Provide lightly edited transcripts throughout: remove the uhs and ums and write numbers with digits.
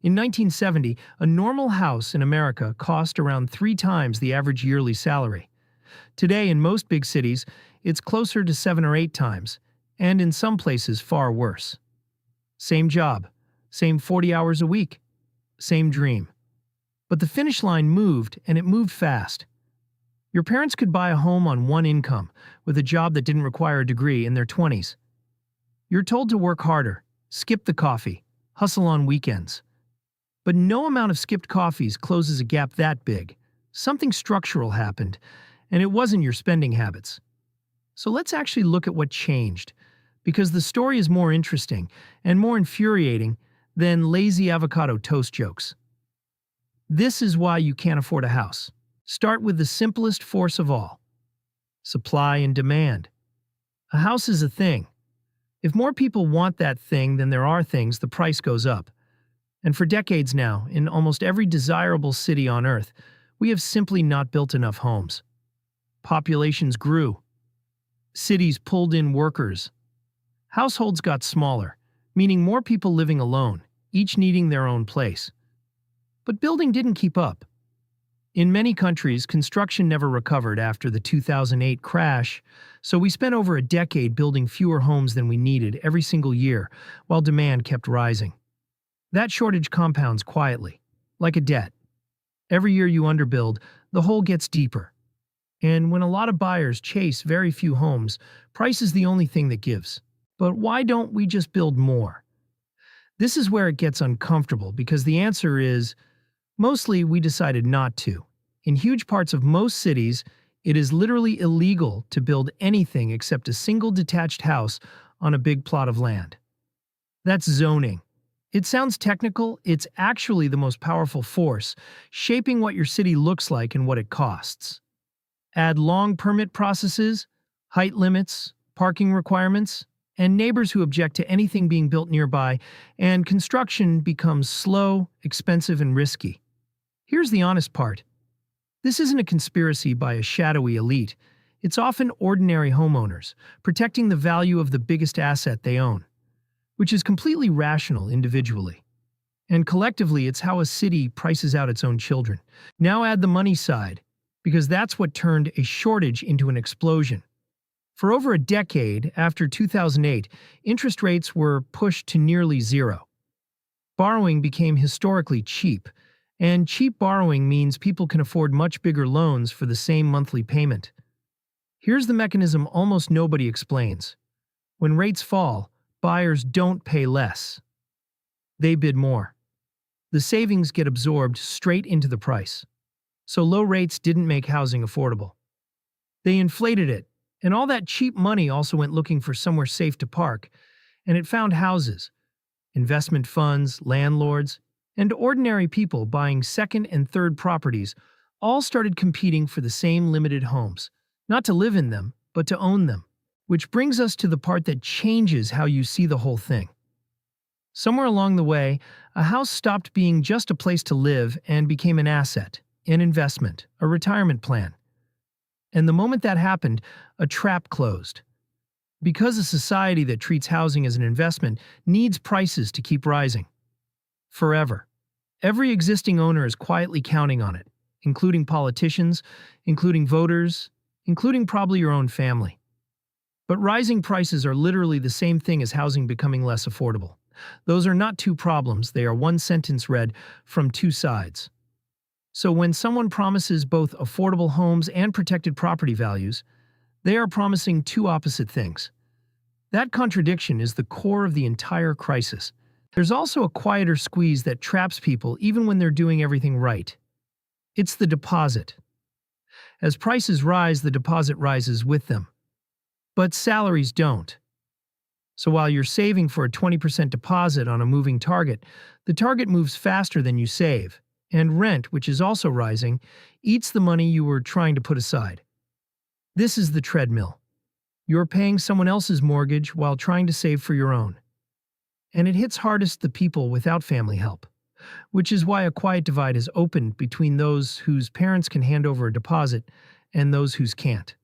In 1970, a normal house in America cost around 3 times the average yearly salary. Today, in most big cities, it's closer to 7 or 8 times, and in some places far worse. Same job, same 40 hours a week, same dream. But the finish line moved, and it moved fast. Your parents could buy a home on one income, with a job that didn't require a degree, in their 20s. You're told to work harder, skip the coffee, hustle on weekends. But no amount of skipped coffees closes a gap that big. Something structural happened, and it wasn't your spending habits. So let's actually look at what changed, because the story is more interesting and more infuriating than lazy avocado toast jokes. This is why you can't afford a house. Start with the simplest force of all: supply and demand. A house is a thing. If more people want that thing than there are things, the price goes up. And for decades now, in almost every desirable city on Earth, we have simply not built enough homes. Populations grew. Cities pulled in workers. Households got smaller, meaning more people living alone, each needing their own place. But building didn't keep up. In many countries, construction never recovered after the 2008 crash, so we spent over a decade building fewer homes than we needed every single year, while demand kept rising. That shortage compounds quietly, like a debt. Every year you underbuild, the hole gets deeper. And when a lot of buyers chase very few homes, price is the only thing that gives. But why don't we just build more? This is where it gets uncomfortable, because the answer is, mostly we decided not to. In huge parts of most cities, it is literally illegal to build anything except a single detached house on a big plot of land. That's zoning. It sounds technical, it's actually the most powerful force, shaping what your city looks like and what it costs. Add long permit processes, height limits, parking requirements, and neighbors who object to anything being built nearby, and construction becomes slow, expensive, and risky. Here's the honest part. This isn't a conspiracy by a shadowy elite. It's often ordinary homeowners, protecting the value of the biggest asset they own, which is completely rational individually. And collectively, it's how a city prices out its own children. Now add the money side, because that's what turned a shortage into an explosion. For over a decade after 2008, interest rates were pushed to nearly zero. Borrowing became historically cheap, and cheap borrowing means people can afford much bigger loans for the same monthly payment. Here's the mechanism almost nobody explains. When rates fall, buyers don't pay less. They bid more. The savings get absorbed straight into the price. So low rates didn't make housing affordable. They inflated it, and all that cheap money also went looking for somewhere safe to park, and it found houses, investment funds, landlords, and ordinary people buying second and third properties all started competing for the same limited homes, not to live in them, but to own them. Which brings us to the part that changes how you see the whole thing. Somewhere along the way, a house stopped being just a place to live and became an asset, an investment, a retirement plan. And the moment that happened, a trap closed. Because a society that treats housing as an investment needs prices to keep rising. Forever. Every existing owner is quietly counting on it, including politicians, including voters, including probably your own family. But rising prices are literally the same thing as housing becoming less affordable. Those are not two problems, they are one sentence read from two sides. So when someone promises both affordable homes and protected property values, they are promising two opposite things. That contradiction is the core of the entire crisis. There's also a quieter squeeze that traps people even when they're doing everything right. It's the deposit. As prices rise, the deposit rises with them. But salaries don't. So while you're saving for a 20% deposit on a moving target, the target moves faster than you save, and rent, which is also rising, eats the money you were trying to put aside. This is the treadmill. You're paying someone else's mortgage while trying to save for your own. And it hits hardest the people without family help, which is why a quiet divide has opened between those whose parents can hand over a deposit and those whose can't.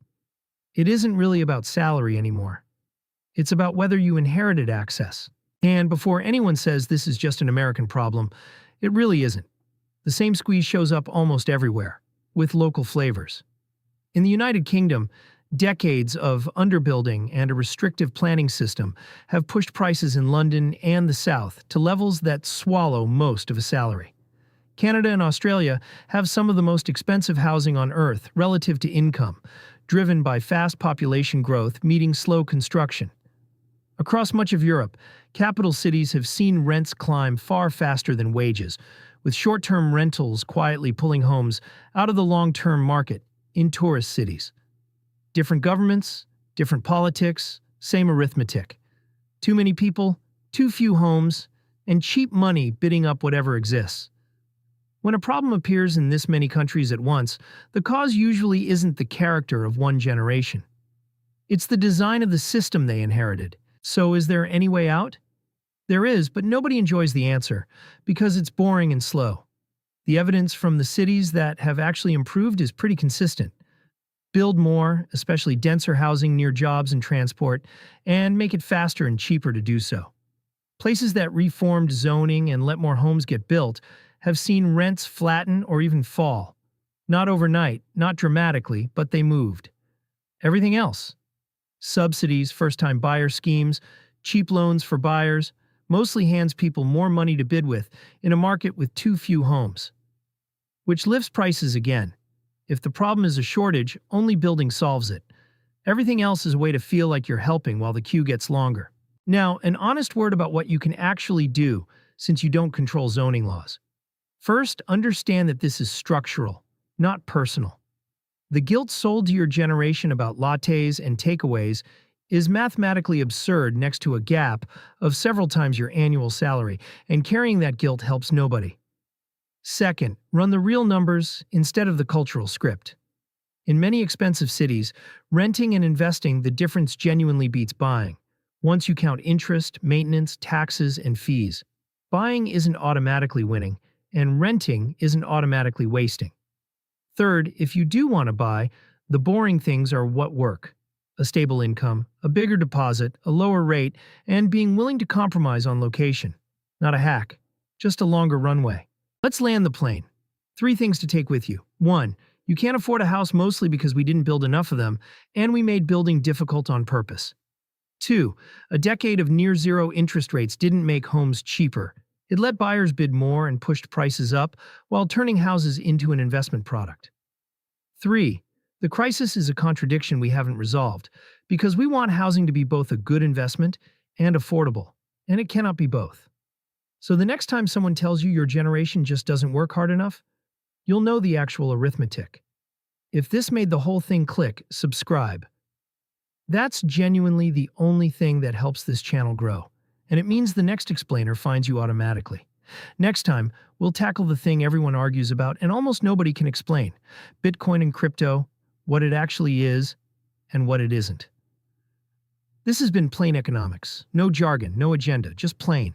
It isn't really about salary anymore. It's about whether you inherited access. And before anyone says this is just an American problem, It really isn't. The same squeeze shows up almost everywhere, with local flavors. In the United Kingdom, decades of underbuilding and a restrictive planning system have pushed prices in London and the South to levels that swallow most of a salary. Canada and Australia have some of the most expensive housing on Earth relative to income, driven by fast population growth meeting slow construction. Across much of Europe, capital cities have seen rents climb far faster than wages, with short-term rentals quietly pulling homes out of the long-term market in tourist cities. Different governments, different politics, same arithmetic. Too many people, too few homes, and cheap money bidding up whatever exists. When a problem appears in this many countries at once, the cause usually isn't the character of one generation. It's the design of the system they inherited. So is there any way out? There is, but nobody enjoys the answer, because it's boring and slow. The evidence from the cities that have actually improved is pretty consistent. Build more, especially denser housing near jobs and transport, and make it faster and cheaper to do so. Places that reformed zoning and let more homes get built have seen rents flatten or even fall. Not overnight, not dramatically, but they moved. Everything else? Subsidies, first-time buyer schemes, cheap loans for buyers, mostly hands people more money to bid with in a market with too few homes. Which lifts prices again. If the problem is a shortage, only building solves it. Everything else is a way to feel like you're helping while the queue gets longer. Now, an honest word about what you can actually do since you don't control zoning laws. First, understand that this is structural, not personal. The guilt sold to your generation about lattes and takeaways is mathematically absurd next to a gap of several times your annual salary, and carrying that guilt helps nobody. Second, run the real numbers instead of the cultural script. In many expensive cities, renting and investing, the difference genuinely beats buying. Once you count interest, maintenance, taxes, and fees, buying isn't automatically winning, and renting isn't automatically wasting. Third, if you do want to buy, the boring things are what work. A stable income, a bigger deposit, a lower rate, and being willing to compromise on location. Not a hack, just a longer runway. Let's land the plane. 3 things to take with you. 1. You can't afford a house mostly because we didn't build enough of them, and we made building difficult on purpose. 2. A decade of near-zero interest rates didn't make homes cheaper. It let buyers bid more and pushed prices up while turning houses into an investment product. 3. The crisis is a contradiction we haven't resolved, because we want housing to be both a good investment and affordable, and it cannot be both. So the next time someone tells you your generation just doesn't work hard enough, you'll know the actual arithmetic. If this made the whole thing click, subscribe. That's genuinely the only thing that helps this channel grow, and it means the next explainer finds you automatically. Next time, we'll tackle the thing everyone argues about and almost nobody can explain: Bitcoin and crypto, what it actually is, and what it isn't. This has been Plain Economics. No jargon, no agenda, just plain.